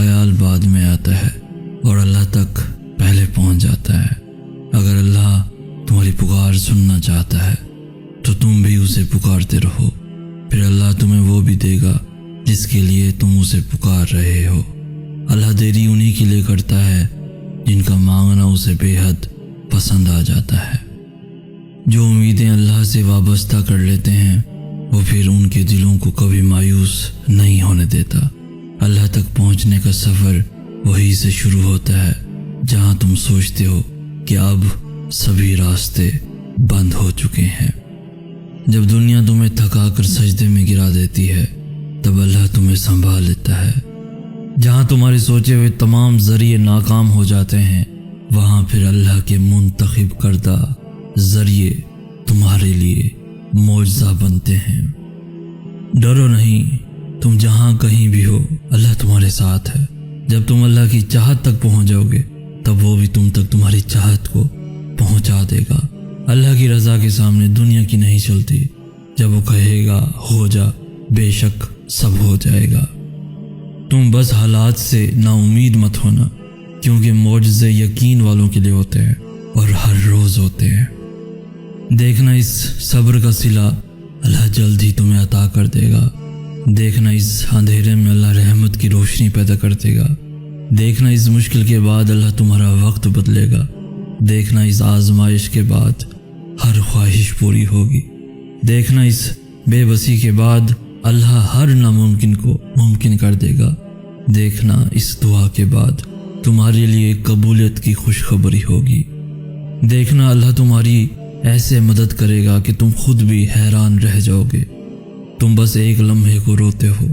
خیال بعد میں آتا ہے اور اللہ تک پہلے پہنچ جاتا ہے۔ اگر اللہ تمہاری پکار سننا چاہتا ہے تو تم بھی اسے پکارتے رہو، پھر اللہ تمہیں وہ بھی دے گا جس کے لیے تم اسے پکار رہے ہو۔ اللہ دیری انہی کے لیے کرتا ہے جن کا مانگنا اسے بے حد پسند آ جاتا ہے۔ جو امیدیں اللہ سے وابستہ کر لیتے ہیں وہ پھر ان کے دلوں کو کبھی مایوس نہیں ہونے دیتا۔ اللہ تک پہنچنے کا سفر وہی سے شروع ہوتا ہے جہاں تم سوچتے ہو کہ اب سبھی راستے بند ہو چکے ہیں۔ جب دنیا تمہیں تھکا کر سجدے میں گرا دیتی ہے تب اللہ تمہیں سنبھال لیتا ہے۔ جہاں تمہارے سوچے ہوئے تمام ذریعے ناکام ہو جاتے ہیں وہاں پھر اللہ کے منتخب کردہ ذریعے تمہارے لیے معجزہ بنتے ہیں۔ ڈرو نہیں، تم جہاں کہیں بھی ہو اللہ تمہارے ساتھ ہے۔ جب تم اللہ کی چاہت تک پہنچ جاؤ گے تب وہ بھی تم تک تمہاری چاہت کو پہنچا دے گا۔ اللہ کی رضا کے سامنے دنیا کی نہیں چلتی۔ جب وہ کہے گا ہو جا، بے شک سب ہو جائے گا۔ تم بس حالات سے نا امید مت ہونا، کیونکہ معجزے یقین والوں کے لیے ہوتے ہیں اور ہر روز ہوتے ہیں۔ دیکھنا اس صبر کا صلہ اللہ جلد ہی تمہیں عطا کر دے گا۔ دیکھنا اس اندھیرے میں اللہ رحمت کی روشنی پیدا کر دے گا۔ دیکھنا اس مشکل کے بعد اللہ تمہارا وقت بدلے گا۔ دیکھنا اس آزمائش کے بعد ہر خواہش پوری ہوگی۔ دیکھنا اس بے بسی کے بعد اللہ ہر ناممکن کو ممکن کر دے گا۔ دیکھنا اس دعا کے بعد تمہارے لیے قبولیت کی خوشخبری ہوگی۔ دیکھنا اللہ تمہاری ایسے مدد کرے گا کہ تم خود بھی حیران رہ جاؤ گے۔ تم بس ایک لمحے کو روتے ہو،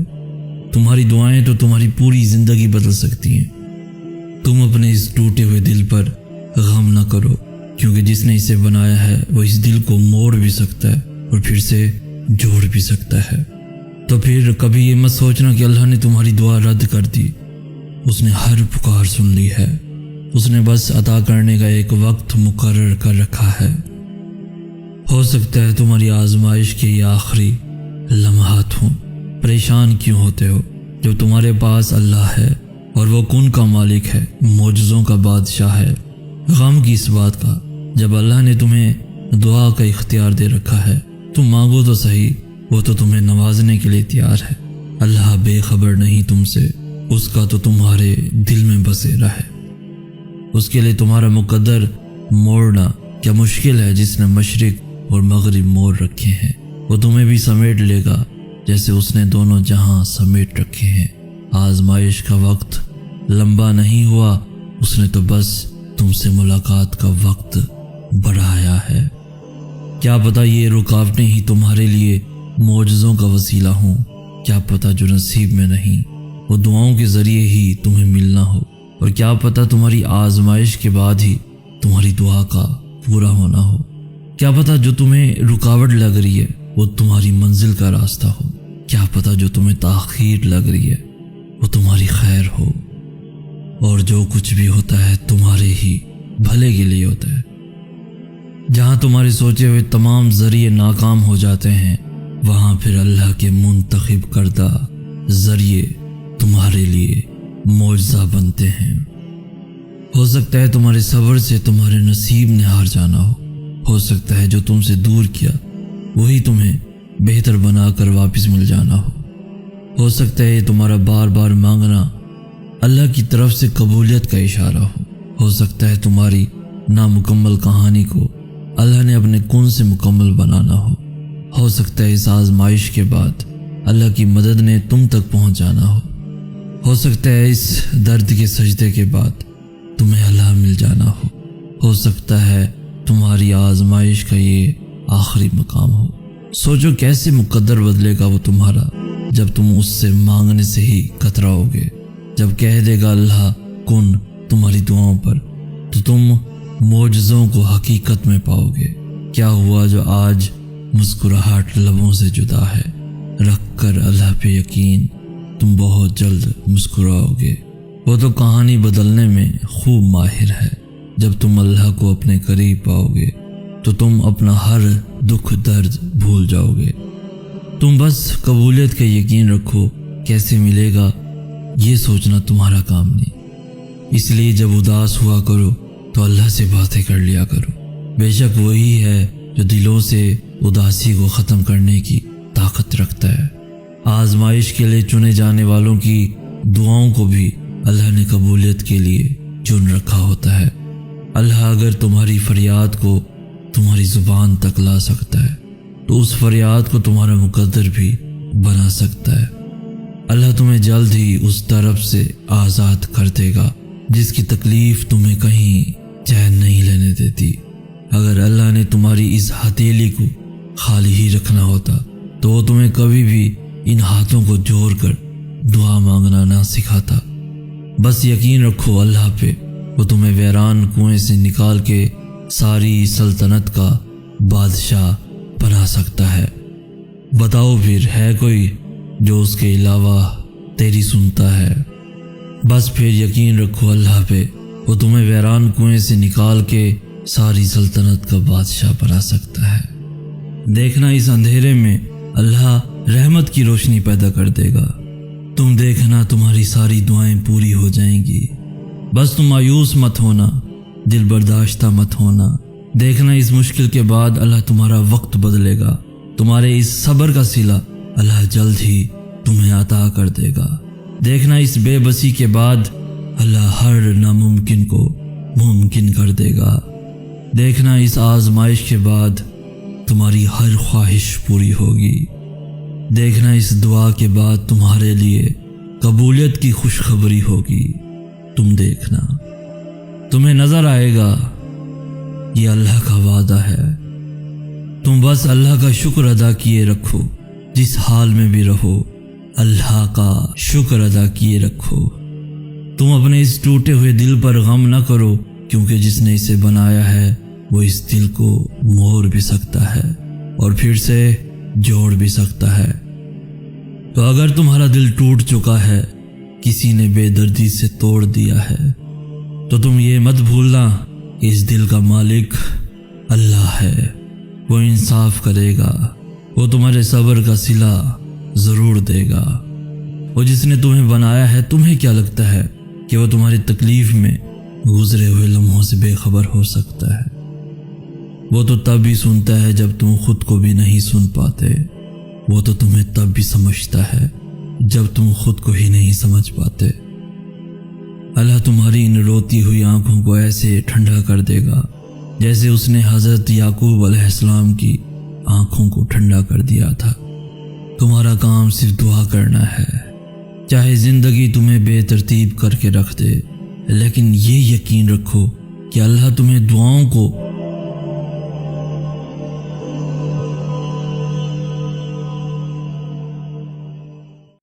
تمہاری دعائیں تو تمہاری پوری زندگی بدل سکتی ہیں۔ تم اپنے اس ٹوٹے ہوئے دل پر غم نہ کرو، کیونکہ جس نے اسے بنایا ہے وہ اس دل کو موڑ بھی سکتا ہے اور پھر سے جوڑ بھی سکتا ہے۔ تو پھر کبھی یہ مت سوچنا کہ اللہ نے تمہاری دعا رد کر دی۔ اس نے ہر پکار سن لی ہے، اس نے بس عطا کرنے کا ایک وقت مقرر کر رکھا ہے۔ ہو سکتا ہے تمہاری آزمائش کے یہ آخری لمحات ہوں۔ پریشان کیوں ہوتے ہو جب تمہارے پاس اللہ ہے اور وہ کن کا مالک ہے، معجزوں کا بادشاہ ہے۔ غم کی اس بات کا جب اللہ نے تمہیں دعا کا اختیار دے رکھا ہے، تم مانگو تو صحیح، وہ تو تمہیں نوازنے کے لیے تیار ہے۔ اللہ بے خبر نہیں تم سے، اس کا تو تمہارے دل میں بسیرا ہے۔ اس کے لیے تمہارا مقدر موڑنا کیا مشکل ہے؟ جس نے مشرق اور مغرب موڑ رکھے ہیں وہ تمہیں بھی سمیٹ لے گا جیسے اس نے دونوں جہاں سمیٹ رکھے ہیں۔ آزمائش کا وقت لمبا نہیں ہوا، اس نے تو بس تم سے ملاقات کا وقت بڑھایا ہے۔ کیا پتہ یہ رکاوٹیں ہی تمہارے لیے معجزوں کا وسیلہ ہوں۔ کیا پتہ جو نصیب میں نہیں وہ دعاؤں کے ذریعے ہی تمہیں ملنا ہو، اور کیا پتہ تمہاری آزمائش کے بعد ہی تمہاری دعا کا پورا ہونا ہو۔ کیا پتہ جو تمہیں رکاوٹ لگ رہی ہے وہ تمہاری منزل کا راستہ ہو۔ کیا پتہ جو تمہیں تاخیر لگ رہی ہے وہ تمہاری خیر ہو۔ اور جو کچھ بھی ہوتا ہے تمہارے ہی بھلے کے لیے ہوتا ہے۔ جہاں تمہارے سوچے ہوئے تمام ذریعے ناکام ہو جاتے ہیں وہاں پھر اللہ کے منتخب کردہ ذریعے تمہارے لیے معجزہ بنتے ہیں۔ ہو سکتا ہے تمہارے صبر سے تمہارے نصیب نے ہار جانا ہو سکتا ہے جو تم سے دور کیا وہی تمہیں بہتر بنا کر واپس مل جانا ہو سکتا ہے تمہارا بار بار مانگنا اللہ کی طرف سے قبولیت کا اشارہ ہو سکتا ہے تمہاری نامکمل کہانی کو اللہ نے اپنے کن سے مکمل بنانا ہو سکتا ہے اس آزمائش کے بعد اللہ کی مدد نے تم تک پہنچانا ہو سکتا ہے اس درد کے سجدے کے بعد تمہیں اللہ مل جانا ہو سکتا ہے تمہاری آزمائش کا یہ آخری مقام ہو۔ سوچو کیسے مقدر بدلے گا وہ تمہارا جب تم اس سے مانگنے سے ہی کتراؤ گے۔ جب کہہ دے گا اللہ کن تمہاری دعاؤں پر تو تم معجزوں کو حقیقت میں پاؤ گے۔ کیا ہوا جو آج مسکراہٹ لبوں سے جدا ہے، رکھ کر اللہ پہ یقین تم بہت جلد مسکراؤ گے۔ وہ تو کہانی بدلنے میں خوب ماہر ہے۔ جب تم اللہ کو اپنے قریب پاؤ گے تو تم اپنا ہر دکھ درد بھول جاؤ گے۔ تم بس قبولیت کا یقین رکھو۔ کیسے ملے گا؟ یہ سوچنا تمہارا کام نہیں۔ اس لیے جب اداس ہوا کرو تو اللہ سے باتیں کر لیا کرو، بے شک وہی ہے جو دلوں سے اداسی کو ختم کرنے کی طاقت رکھتا ہے۔ آزمائش کے لیے چنے جانے والوں کی دعاؤں کو بھی اللہ نے قبولیت کے لیے چن رکھا ہوتا ہے۔ اللہ اگر تمہاری فریاد کو تمہاری زبان تک لا سکتا ہے تو اس فریاد کو تمہارا مقدر بھی بنا سکتا ہے۔ اللہ تمہیں جلد ہی اس طرف سے آزاد کر دے گا جس کی تکلیف تمہیں کہیں چین نہیں لینے دیتی۔ اگر اللہ نے تمہاری اس ہتھیلی کو خالی ہی رکھنا ہوتا تو وہ تمہیں کبھی بھی ان ہاتھوں کو جوڑ کر دعا مانگنا نہ سکھاتا۔ بس یقین رکھو اللہ پہ، وہ تمہیں ویران کنویں سے نکال کے ساری سلطنت کا بادشاہ بنا سکتا ہے۔ بتاؤ پھر ہے کوئی جو اس کے علاوہ تیری سنتا ہے؟ بس پھر یقین رکھو اللہ پہ، وہ تمہیں ویران کنویں سے نکال کے ساری سلطنت کا بادشاہ بنا سکتا ہے۔ دیکھنا اس اندھیرے میں اللہ رحمت کی روشنی پیدا کر دے گا۔ تم دیکھنا تمہاری ساری دعائیں پوری ہو جائیں گی۔ بس تم مایوس مت ہونا، دل برداشتہ مت ہونا۔ دیکھنا اس مشکل کے بعد اللہ تمہارا وقت بدلے گا، تمہارے اس صبر کا صلہ اللہ جلد ہی تمہیں عطا کر دے گا۔ دیکھنا اس بے بسی کے بعد اللہ ہر ناممکن کو ممکن کر دے گا۔ دیکھنا اس آزمائش کے بعد تمہاری ہر خواہش پوری ہوگی۔ دیکھنا اس دعا کے بعد تمہارے لیے قبولیت کی خوشخبری ہوگی۔ تم دیکھنا، تمہیں نظر آئے گا، یہ اللہ کا وعدہ ہے۔ تم بس اللہ کا شکر ادا کیے رکھو، جس حال میں بھی رہو اللہ کا شکر ادا کیے رکھو۔ تم اپنے اس ٹوٹے ہوئے دل پر غم نہ کرو، کیونکہ جس نے اسے بنایا ہے وہ اس دل کو موڑ بھی سکتا ہے اور پھر سے جوڑ بھی سکتا ہے۔ تو اگر تمہارا دل ٹوٹ چکا ہے، کسی نے بے دردی سے توڑ دیا ہے، تو تم یہ مت بھولنا کہ اس دل کا مالک اللہ ہے، وہ انصاف کرے گا، وہ تمہارے صبر کا صلہ ضرور دے گا۔ وہ جس نے تمہیں بنایا ہے، تمہیں کیا لگتا ہے کہ وہ تمہاری تکلیف میں گزرے ہوئے لمحوں سے بے خبر ہو سکتا ہے؟ وہ تو تب بھی سنتا ہے جب تم خود کو بھی نہیں سن پاتے، وہ تو تمہیں تب بھی سمجھتا ہے جب تم خود کو ہی نہیں سمجھ پاتے۔ اللہ تمہاری ان روتی ہوئی آنکھوں کو ایسے ٹھنڈا کر دے گا جیسے اس نے حضرت یعقوب علیہ السلام کی آنکھوں کو ٹھنڈا کر دیا تھا۔ تمہارا کام صرف دعا کرنا ہے، چاہے زندگی تمہیں بے ترتیب کر کے رکھ دے، لیکن یہ یقین رکھو کہ اللہ تمہیں دعاؤں کو